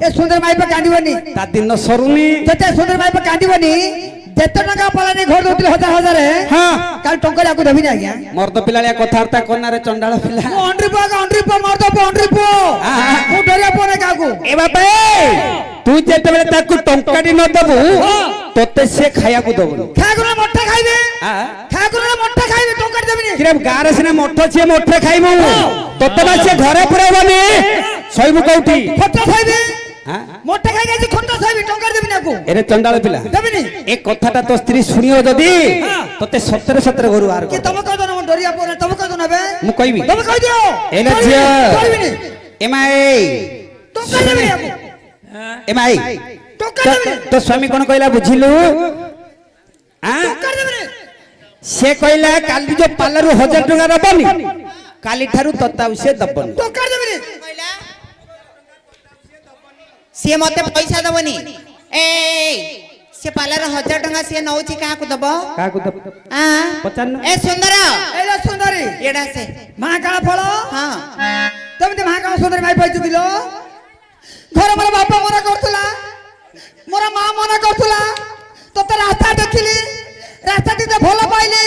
ए सुंदर माई पे कांदिबनी ता दिन सरुनी जते सुंदर माई पे कांदिबनी जेते टका पलानी घर दोतिल हजार हजार हां काल टंकर आकु देबी आज्ञा मर्द पिलालिया कथार्ता कोनारे चंडाळ पिला ऑनरी पो मर्द पो ऑनरी पो मु डरिया पोने काकू ए बापा तू जेते बेले ताकू टंकाडी न दबु तोते से खाया को दबु खागु ना मोठा खाइबे खागु ना मोठा खाइबे टंकर देबी किरे गारे सिने मोठो छे मोठे खाइबु तोते बा से घरे पुराबनी सइबु कौठी खोटा खाइबे मोठा खाइ गई खोटा खाइबे टंकर देबी नाकू एरे चंडाळ पिला देबी ए कथाटा तो स्त्री सुनियो जदी तोते सत्तर सत्तर गरु आर कि तम कह दो ना डरिया पोने तम कह दो ना बे मु कहबी तम कह दियो एले जिया कहबी एमाई टंकर देबी नाकू एमाई टंकर देबी तो स्वामी कोन कहला बुझिलु हां टंकर देबी से कहला काली जो पालरु 1000 टका दबनी काली थारु तता से दबनी टंकर देबी କହିଲା ସିଏ ମତେ ପଇସା ଦବନି ଏ ସେ ପାଲାର 1000 ଟଙ୍କା ସିଏ ନଉଚି କାହାକୁ ଦବ काकू दब पचान ଏ ସୁନ୍ଦର एला सुंदरी ଏଡା ସେ महाकाल फल ହଁ तमते महाकाल सुंदरी माई पाइछु किलो घर मोर बापा मना करथुला मोर मां मना करथुला तते रास्ता देखिली रास्ता दिते भलो पाइली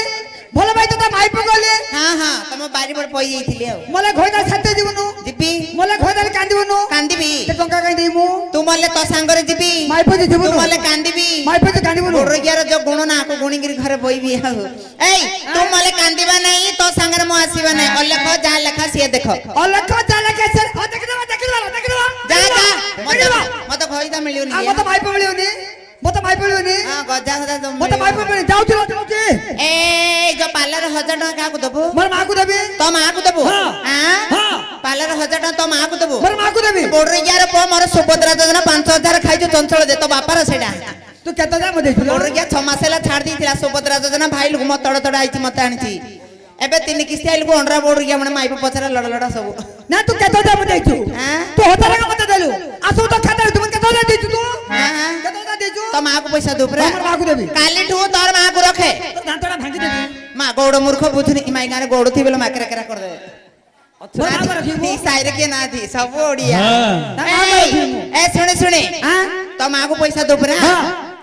भलो पाइ तते माई पगले ହଁ ହଁ ତମ ବାରି ବଡ ପଇ ଯାଇଥିଲି ଆଉ मोले घोइदा साथे जीवनु ଯିବି मोले घोइदा कांदिबनु କାନ୍ଦିବି ते टंका काई देइमु ତୁ ମଲେ ତୋ ସାଙ୍ଗରେ ଯିବି माई पजे ତୁ जीवनु ମଲେ କାନ୍ଦିବି माई पजे कांदिबनु ଗୋରଗିଆର ଯୋ ଗୁଣ ନା ଆକୁ ଗୁଣିକିରି ଘରେ ବଇବି ଆଉ ଏଇ ତୁ ମଲେ କାନ୍ଦିବା ନାହିଁ ତୋ ସାଙ୍ଗରେ ମୁଁ ଆସିବା ନାହିଁ ଅଲେଖ ଯାହା ଲେଖା ସିଏ ଦେଖ अलख चाले के से देखिदवा ଯା ଯା ମତେ ଘଇदा ମିଳିବନି आ मते माई पमिलियोनी मते माई पमिलियोनी ହଁ ଗଜା ଗଜା मते माई पमिलियोनी जाउची ଏ ଯୋ ପାଲାର 1000 ଟଙ୍କା କାହାକୁ ଦବୁ मोर मां को देबी ତୋ ମାଆକୁ ଦବୁ ହଁ। ପାଲାର 1000 ଟଙ୍କା ତୋ ମାଆକୁ ଦବୁ मोर मां को देबी ଗୋରଗିଆର ପୁଅ ମୋର ସୁଭଦ୍ରା ଯୋଜନା 5000 ଖାଇଛୁ ଚଞ୍ଚଳ ଦେ तो ବାପାର ସେଇଟା तू केता जा मते देइछु ଗୋରଗିଆ 6 ମାସ ହେଲା ଛାଡି ଦେଇଥିଲା ସୁଭଦ୍ରା ଯୋଜନା ଭାଇ ଲୁକ ମତ ତଡ ତଡ ଆଇଛି ମତେ ଆଣିଛି ଏବେ 3 କିସ୍ତି ଆଇଲକୁ ଅଣ୍ଡରା ଗୋରଗିଆ ମାନେ ମାଇପ ପଛରେ ଲଡ ଲଡ ସବୁ ना तू केता जा मते देइछु हां तू हजार का मते देलु आसु तो खाता तू केता जा देइछु तू हां केता जा देइछु तो माँ को पैसा दो पुरा मोर मां को देबी काली ठू तोर माँ को रखे तो दांतड़ा भांगी देबी माँ गौड़ मूर्ख बुझुनी कि माई गाने गौड़ थी बोलो माँ करा कर दे मोर मां को रखिबो साइर के ना थी सब ओडिया हां ए सुने सुने हां तो माँ को पैसा दो पुरा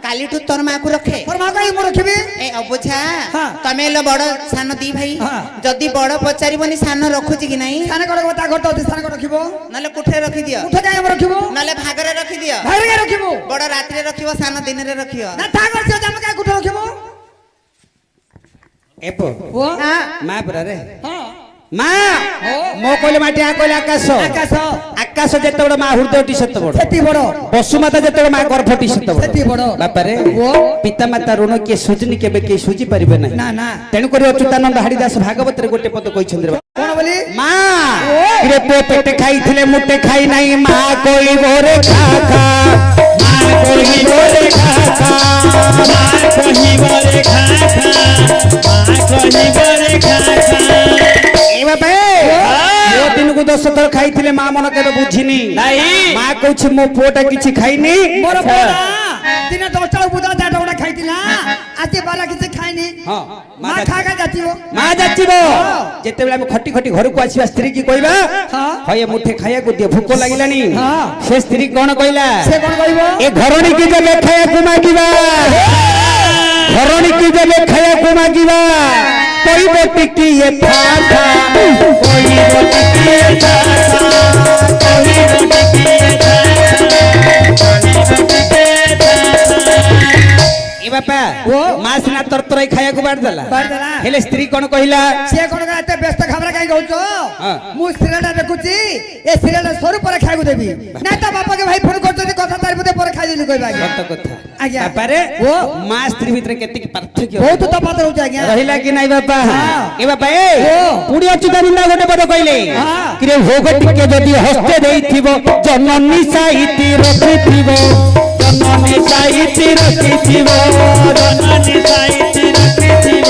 काली ठू तोर माँ को रखे मोर मां को मोर रखिबी ए अबुझा हाँ। तमे लो बड़ सान दी भाई हाँ। जदी बड़ पचारिबनी सान रखुची कि नहीं साने कोड बता घट होती साने कोड रखिबो नले कुठे रखी दियो उठे जाय हम रखिबो नले भागरे रखी दियो भाई के रखिबो बड़ रात्रि रखिबो सान दिन रे रखियो ना ता कर से जाम का गुठ रखिबो एपो ओ हां मा परा रे हां मा मो कोले माटी आ कोले आकाश आकाश आकाश जेते बड़ मा हृदयटी सेते बड़ सेती बड़ बसुमाता जेते मा गर्भटी सेते सेती बड़ बापा रे ओ पिता माता ऋण के सुजनी केबे के सुजी परिबे नै ना ना तेनु करी अच्युतानंद हरिदास भागवत रे गोटे पद कहिछन रे कोन बोली मा रे तो पेटे खाइथिले मुटे खाइ नाही मा कोई बोरे खा खा मा କହିବରେ ଖାଖା ମା କହିବରେ ଖାଖା ମା କହିବରେ ଖାଖା ଏ ବାପା ମୋ ଦିନକୁ 10 ଥର ଖାଇଥିଲେ ମା ମନ କେବେ ବୁଝିନି ନାଇଁ ମା କହୁଛି ମୋ ପୁଅଟା କିଛି ଖାଇନି ମୋର ପୁଅଟା ଦିନେ 10ଟା ବୁଧା 4ଟା ଗୁଡା ଖାଇଥିଲା ଆଜି ବାରା କିଛି ଖାଇନି ହଁ ମା ଖା ଖା ଯାଚିବ ମା ଯାଚିବ ଯେତେବେଳେ ଆମେ ଖଟି ଖଟି ଘରକୁ ଆସିବା ସ୍ତ୍ରୀ କି କହିବା ହଏ ମୁଠେ ଖାଇବାକୁ ଦିଅ ଭୋକ ଲାଗିଲାଣି ସେ ସ୍ତ୍ରୀ କଣ କହିଲା ସେ କଣ କହିବ ଏ ଘରଣୀ କି ଦେବେ ଖାଇବାକୁ ମାଗିବା ଘରଣୀ କି ଦେବେ ଖାଇବାକୁ ମାଗିବା କହିବ ଟିକିଏ ଥାଥା କହିବ ଟିକିଏ ଥାଥା କହିବ ଟିକିଏ ଥାଥା ଏ ବାପା ମା ସିନା ତରତରାଇ ଖାଇବାକୁ ବାଢିଦେଲା ବାଢିଦେଲା। ହେଲେ ସ୍ତ୍ରୀ କଣ କହିଲା ସେ କଣ କହିଲା ଏତେ ବ୍ୟସ୍ତ ଖବର କାଇଁ କହୁଛ ମୁଁ ସିରିୟଲଟା ଦେଖୁଛି ଏ ସିରିୟଲଟା ସରୁ ପରେ ଖାଇବାକୁ ଦେବି ନାଇଁ ତା ବାପା କେ ଭାଇ ଫୋନ କରୁଛନ୍ତି କଥା ତାରି ବୋଧେ ପରେ ଖାଇଦେଲି କହିବା ଆଜ୍ଞା ସତ କଥା ଆଜ୍ଞା। ବାପାରେ ମା ସ୍ତ୍ରୀ ଭିତରେ କେତିକି ପାର୍ଥକ୍ୟ ବହୁତ ତଫାତ ରହୁଛି ଆଜ୍ଞା ରହିଲା କି ନାଇଁ ବାପା ଏ ବାପା ପୁଣି ଅଚ୍ୟୁତା ବିନ୍ଦା ଗୋଟେ ପଦ କହିଲେ କିରେ ଭୋଗ ଟିକେ ଯଦି ହସ୍ତେ ଦେଇଥିବ ଜନନୀ ସାହିତି ରଖିଥିବ ଜନନୀ ସାହିତି ରଖିଥିବ ଜନନୀ ସାଇତି ରଖିଥିବ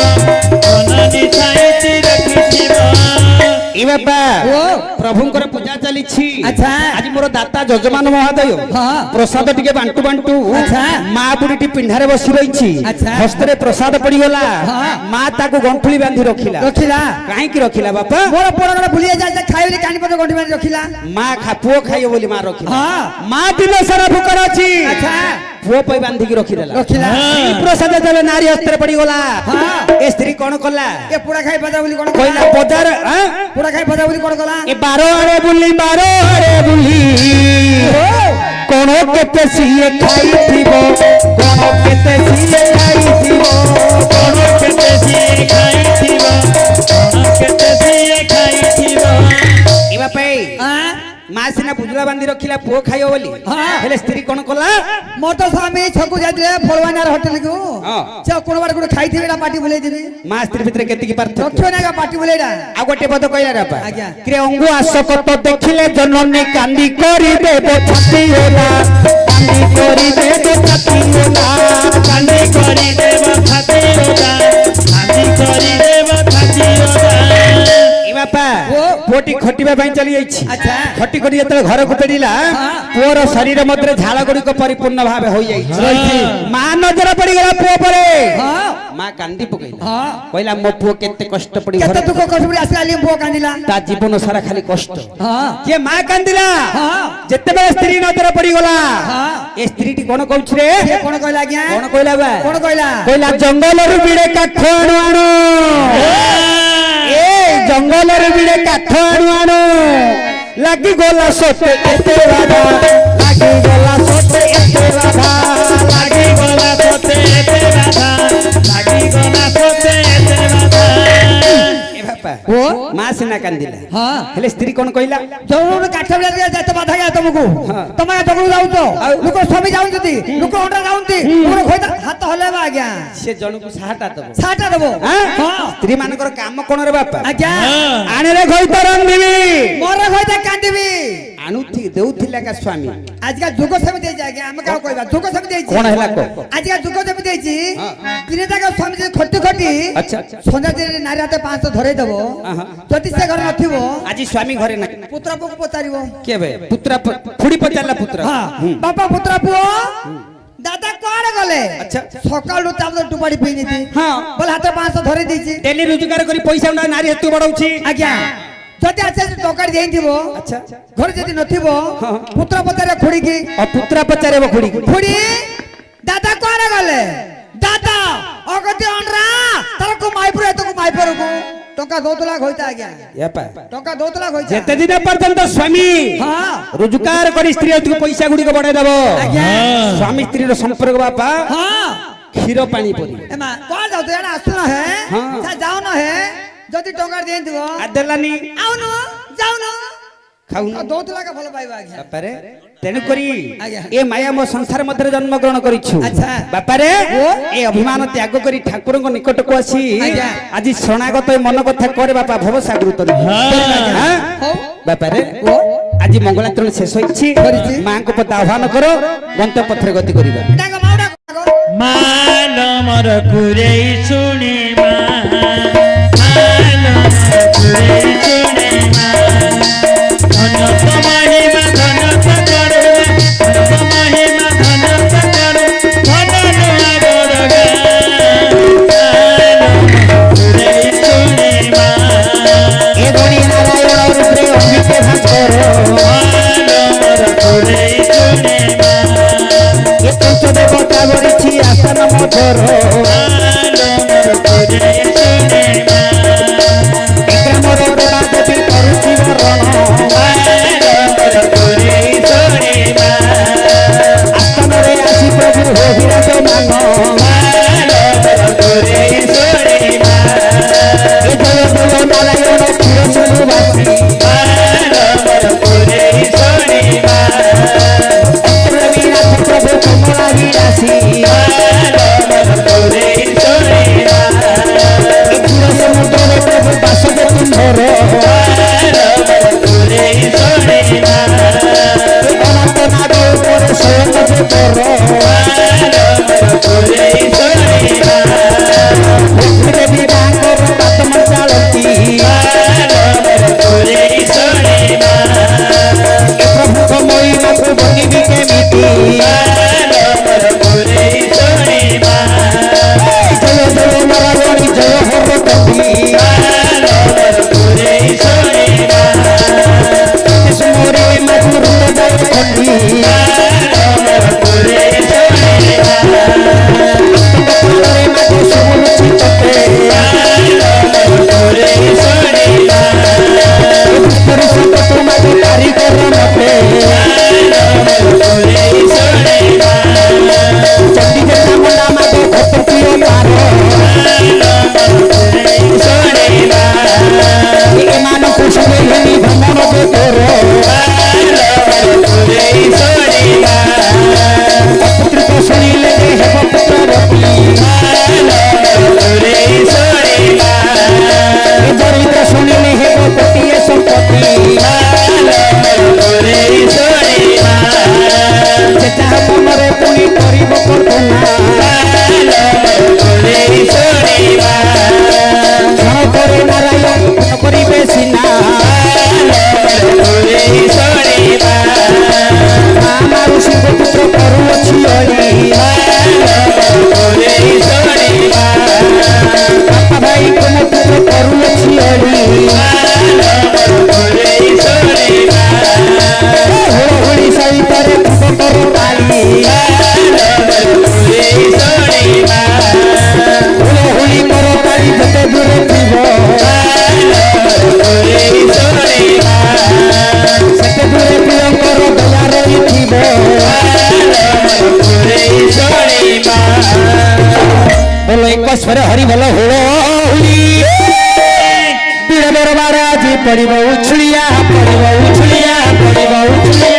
ଜନନୀ ସାଇତି ରଖିଥିବ ଏ ବାପା ପ୍ରଭୁଙ୍କର ପୂଜା ଚାଲିଛି ଆଚ୍ଛା। ଆଜି ମୋର ଦାତା ଯଜମାନ ମହୋଦୟ ପ୍ରସାଦ ଟିକେ ବାଣ୍ଟୁ ବାଣ୍ଟୁ ମା ବୁଢୀଟି ପିଣ୍ଡାରେ ବସି ରହିଛି ଆଚ୍ଛା। ହସ୍ତରେ ପ୍ରସାଦ ପଡିଗଲା ମା ତାକୁ ଗଣ୍ଠୁଳି ବାନ୍ଧି ରଖିଲା ରଖିଲା କାହିଁକି ରଖିଲା ବାପା ମୋର ପୁଅ ଗୋଟେ ଭୁଲି ଯାଇ ଖାଇଲି କାନି ପଟେ ଗଣ୍ଠି ମାରି ରଖିଲା ମା ପୁଅ ଖାଇବ ବୋଲି ମା ରଖିଲା ହଁ। ମା ଦିନ ସାରା ଭୁକର ଅଛି ଆଚ୍ଛା ପୁଅ ପାଇଁ ବାନ୍ଧିକି ରଖିଦେଲା ରଖିଲା ଏଇ ପ୍ରସାଦ ଯେବେ ନାରୀ ହସ୍ତରେ ପଡିଗଲା ଏ ସ୍ତ୍ରୀ କଣ କଲା ଏ ପୁଡା ଖାଇ ବଜା ବୋଲି କଣ କହିଲା ବଜାର ପୁଡା ଖାଇ ବଜା ବୋଲି କଣ କଲା ଏ ବାର ଆଡେ ବୁଲି କଣ କେତେ ସିଏ ଖାଇଥିବ କଣ କେତେ ସିଏ ଖାଇଥିବ କଣ କେତେ ସିଏ ଖାଇଥିବ କଣ କେତେ ସିଏ ଖାଇଥିବ ଏ ବାପା ମା ସିନା ବୁଝଲା ବାନ୍ଧି ରଖିଲା ପୁଅ ଖାଇବ ବୋଲି ହେଲେ ସ୍ତ୍ରୀ କଣ କଲା ମୋର ତ ସ୍ୱାମୀ ଛକୁ ଯାଇଥିଲେ ଫଳୱାନାର ହୋଟେଲ କୁ ସେ କୋଣ ବାଟ ଗୋଟେ ଖାଇଥିବେ ନା ପାଟି ବୁଲେଇ ଦେବି ମା ସ୍ତ୍ରୀ ଭିତରେ କେତିକି ପାର୍ଥକ୍ୟ ରଖିବ ନା ପାଟି ବୁଲେଇଟା ଆଉ ଗୋଟେ ପଦ କହିଲା ବାପା ଆଜ୍ଞା। କିରେ ଅଙ୍ଗୁ ଆସକତ ଦେଖିଲେ ଜନନୀ କାନ୍ଦି କରିଦେବ ଛାତି ଓଲା କାନ୍ଦି କରିଦେବ ଛାତି ଓଲା କାନ୍ଦି କରିଦେବ ଛାତି ଓଦା କାନ୍ଦି କରିଦେବ ଛାତି ଓଦା ଏ ବାପା ପୁଅଟି ଖଟିବା ପାଇଁ ଚାଲି ଯାଇଛି ଆଚ୍ଛା। ଖଟି ଖଟି ଯେତେବେଳେ ଘରକୁ ଫେରିଲା ପୁଅର ଶରୀର ମଧ୍ୟରେ ଝାଳ ଗୁଡ଼ିକ ପରିପୂର୍ଣ୍ଣ ଭାବେ ହୋଇଯାଇଛି ମା ନଜର ପଡିଗଲା ପୁଅ ପରେ ମା କାନ୍ଦି ପକେଇଲା କହିଲା ମୋ ପୁଅ କେତେ କଷ୍ଟ ପଡି କେତେ ଦୁଃଖ କଷ୍ଟ ପଡି ଆସିଲା ଆଲି ପୁଅ କାନ୍ଦିଲା ତା ଜୀବନ ସାରା ଖାଲି କଷ୍ଟ ହଁ କିଏ ମା କାନ୍ଦିଲା ଯେତେବେଳେ ସ୍ତ୍ରୀ ନଜର ପଡିଗଲା ଏ ସ୍ତ୍ରୀଟି କଣ କହୁଛି ରେ ସେ କଣ କହିଲା ଆଜ୍ଞା କଣ କହିଲା ବା କଣ କହିଲା କହିଲା ଜଙ୍ଗଲରୁ ବିଡେ କାଠ ଆଣୁ ଆଣୁ ଏ ଜଙ୍ଗଲରୁ ବିଡେ କାଠ ଆଣୁ ଆଣୁ ଲାଗିଗଲା ସତେ ଏତେ ବାଧା ଲାଗିଗଲା ସତେ ଏତେ ବାଧା ଲାଗିଗଲା ସତେ ଏତେ ବାଧା ଲାଗିଗଲା ସତେ ଏତେ ବାଧା ଏ ବାପା ମା ସିନା କାନ୍ଦିଲା ହେଲେ ସ୍ତ୍ରୀ କଣ କହିଲା ଜଙ୍ଗଲରୁ କାଠ ବିଡ଼ା ଯେତେ ବାଧା ଗା ତମକୁ ତମେ ଜଙ୍ଗଲ ଯାଉଛ ଲୋକ ସ୍ୱାମୀ ଯାଉଛନ୍ତି ଲୋକ ଅଣ୍ଡା ଯାଉଛନ୍ତି ମୋର ଖୋଇତା ହାତ ହଲେଇବା ଆଜ୍ଞା ସେ ଜଣକୁ ସାହାଟା ଦବ ସାଟା ଦେବ ସ୍ତ୍ରୀ ମାନଙ୍କର କାମ କଣ ରେ ବାପା ଆଜ୍ଞା ଆଣିରେ ଘଇତ ରାନ୍ଧିବି ମୋର ଖୋଇତା କାନ୍ଦିବି ଆଣୁଥି ଦେଉଥିଲା କା ସ୍ୱାମୀ ଆଜିକା ଯୁଗ ସେମିତି ହେଇଛି ଆଜ୍ଞା ଆମେ କାହା କହିବା ଯୁଗ ସେମିତି ହେଇଛି କଣ ହେଲା କହ ଆଜିକା ଯୁଗ ସେମିତି ହେଇଛି ଦିନେ ତାଙ୍କ ସ୍ୱାମୀ ଯଦି ଖଟି ଖଟି ଆଚ୍ଛା ସନ୍ଧ୍ୟା ଦିନରେ ନାରୀ ହାତେ 500 ଧରେଇ ଦବ ଯଦି ସେ ଘରେ ନଥିବ ଆଜି ସ୍ୱାମୀ ଘରେ ନାହିଁ ପୁତ୍ର ପୁଅକୁ ପଚାରିବ କିଏ ବେ ପୁତ୍ର ଖୁଡି ପଚାରିଲା ପୁତ୍ର ବାପା ପୁତ୍ର ପୁଅ ଦାଦା କୁଆଡେ ଗଲେ ଆଚ୍ଛା ସକାଳୁ ତାପରେ ଟୁପାଡି ପିଇ ନେଇଛି ହଁ ବୋଲେ ହାତ 500 ଧରେଇ ଦେଇଛି ଡେଲି ରୋଜଗାର କରି ପଇସା ଉଣ୍ଡା ନାରୀ ହେତୁ ବଢଉଛି ଆଜ୍ଞା ଯଦି ଆସେ ଟଙ୍କା ଦେଇଥିବ ଆଚ୍ଛା ଘରେ ଯଦି ନଥିବ ପୁତ୍ର ପଚାରେ ଖୁଡିକି ପୁତ୍ର ପଚାରିବ ଖୁଡି ଖୁଡି ଦାଦା କୁଆଡେ ଗଲେ ଦାଦା ଅଗତି ଅଣ୍ଡରା ତାରକୁ ମାଇପୁର ଏତକୁ ମାଇପୁରକୁ ଟଙ୍କା ଦଉତଲା ଖୋଇତା ଆଜ୍ଞା ଟଙ୍କା ଦଉତଲା ଖୋଇତା ଯେତେ ଦିନ ପର୍ଯ୍ୟନ୍ତ ସ୍ୱାମୀ ରୋଜଗାର କରି ସ୍ତ୍ରୀ ହେତୁ ପଇସା ଗୁଡିକ ବଢାଇ ଦବ ସ୍ୱାମୀ ସ୍ତ୍ରୀର ସମ୍ପର୍କ ବାପା କ୍ଷୀର ପାଣି ପରି ଏମା କୁଆଡେ ଯାଉଛ ଏଟା ଆସୁନ ହେ ଯାଉନ ହେ ଯଦି ଟଙ୍କା ଦେଇଥିବ ଦେଲାନି ଆଉନ ଯାଉନ ଖାଉନ ଦଉତଲା କା ଭଲ ପାଇବା ଆଜ୍ଞା ବାପାରେ ତେଣୁ କରି ଆଜ୍ଞା ଏ ମାୟା ମୋ ସଂସାର ମଧ୍ୟରେ ଜନ୍ମ ଗ୍ରହଣ କରିଛୁ ଆଚ୍ଛା ବାପାରେ ଏ ଅଭିମାନ ତ୍ୟାଗ କରି ଠାକୁରଙ୍କ ନିକଟକୁ ଆସି ଆଜି ଶରଣାଗତ ମନ କଥା କରେ ବାପା ଭବ ସାଗୃତ ବାପାରେ ଆଜି ମଙ୍ଗଳାଚରଣ ଶେଷ ହେଇଛି କରିଛି। ମାଙ୍କ ପତା ଆହ୍ୱାନ କର ଗନ୍ତ ପଥରେ ଗତି କରିବା ଡାକ ମାଉ ଡାକ ମାଲ ମର କୁରେଇ ଶୁଣି ମା ମାଲ ମର କୁରେଇ ଶୁଣି ମା ଧନ ତ ମହିମା ଧନ ତ କରୁଣା ଧନ ତ ମହିମା ଧନ ତ କରୁ ଧନ ନୂଆ ବଡ଼ ଗାଁ ମାଲ ମର କୁରେଇ ଶୁଣି ମା ଏ ଧଣୀ ନାରାୟଣ ରୂପରେ ଅମ୍ବିକେ ଭାସ୍କର ମାଲ ମର କୁରେଇ ଶୁଣି ମା ଏ ପଞ୍ଚ ଦେବତା ବରିଛି ଆସନ ମଧର ମାଲ ମର କୁରେଇ ଶୁଣି ମା ଏ ଗ୍ରାମର ଦେବା ଦେବୀ କରୁଛି ବରଣ ଆସନରେ ଆସି ପ୍ରଭୁ ହୋ ବିରାଜମାନ ଏ ଜୟ ଜୟ ନାରାୟଣ କ୍ଷୀର ସବୁବାସୀ ଅନ୍ତରବିନାଥ ପ୍ରଭୁ କମଳା ବିଳାସୀ ଏ କ୍ଷୀର ସମୁଦ୍ରରେ ପ୍ରଭୁ ବାସବ ତୁମ୍ଭର ଅନନ୍ତ ନାଗ ଉପରେ ଶୟନ ଯେ କର ଲକ୍ଷ୍ମୀ ଦେବୀ ମାଙ୍କର ବାତମ ଚାଳନ୍ତି ଏ ପ୍ରଭୁଙ୍କ ମହିମାକୁ ବନିବି କେମିତି ଜୟ ଜୟ ନାରାୟଣୀ ଜୟ ହର କବି ସୁମରେ ମାକୁ ରୁଣ୍ଡ ଯାଇ ଖଣ୍ଡି ଆତ୍ମକଳରେ ମାକୁ ସବୁରୁଚି ତତେ ଭିତରୁ ସତ ମାକୁ କାରିଗର ମତେ ଚଣ୍ଡୀ ଚାମୁଣ୍ଡା ମାକୁ ଘଟ ପ୍ରିୟ ତାର ଏମାନଙ୍କୁ ଶୁଣେଇନି ଭ୍ରମଣ ଯେ ତୋର ଅପୁତ୍ରିକ ଶୁଣିଲେ ଯେ ହେବ ପୁତ୍ରବତୀ ଏ ଦରିଦ୍ର ଶୁଣିଲେ ହେବ କୋଟିଏ ସମ୍ପତ୍ତି ସେ ଯାହା ମନରେ ପୁଣି କରିବ କଳ୍ପନା କ୍ଷଣ ପରେ ନାରାୟଣ କରିବେ ସିନା ମା ମାରୁଷୀଙ୍କ ପୁତ୍ର କରୁଅଛି ଅଳି ବାପା ଭାଇଙ୍କ ମୋ ପୁତ୍ର କରୁଅଛି ଅଳି ହୁଳହୁଳି ସହିତରେ ଭୂପଙ୍କର ତାଳି ହୁଳହୁଳି କର ତାଳି ଯେତେ ଦୂରେ ଥିବ ସେତେ ଦୂରେ ପ୍ରିୟଙ୍କର ଦୟା ରହିଥିବ ବୋଲ ଏକ ସ୍ୱର ହରି ବୋଲ ହୁଳହୁଳି ବୀର ଦରବାର ଆଜି ପଡ଼ିବ ଉଛୁଳିଆ ପଡ଼ିବ ଉଛୁଳିଆ ପଡ଼ିବ ଉଛୁଳିଆ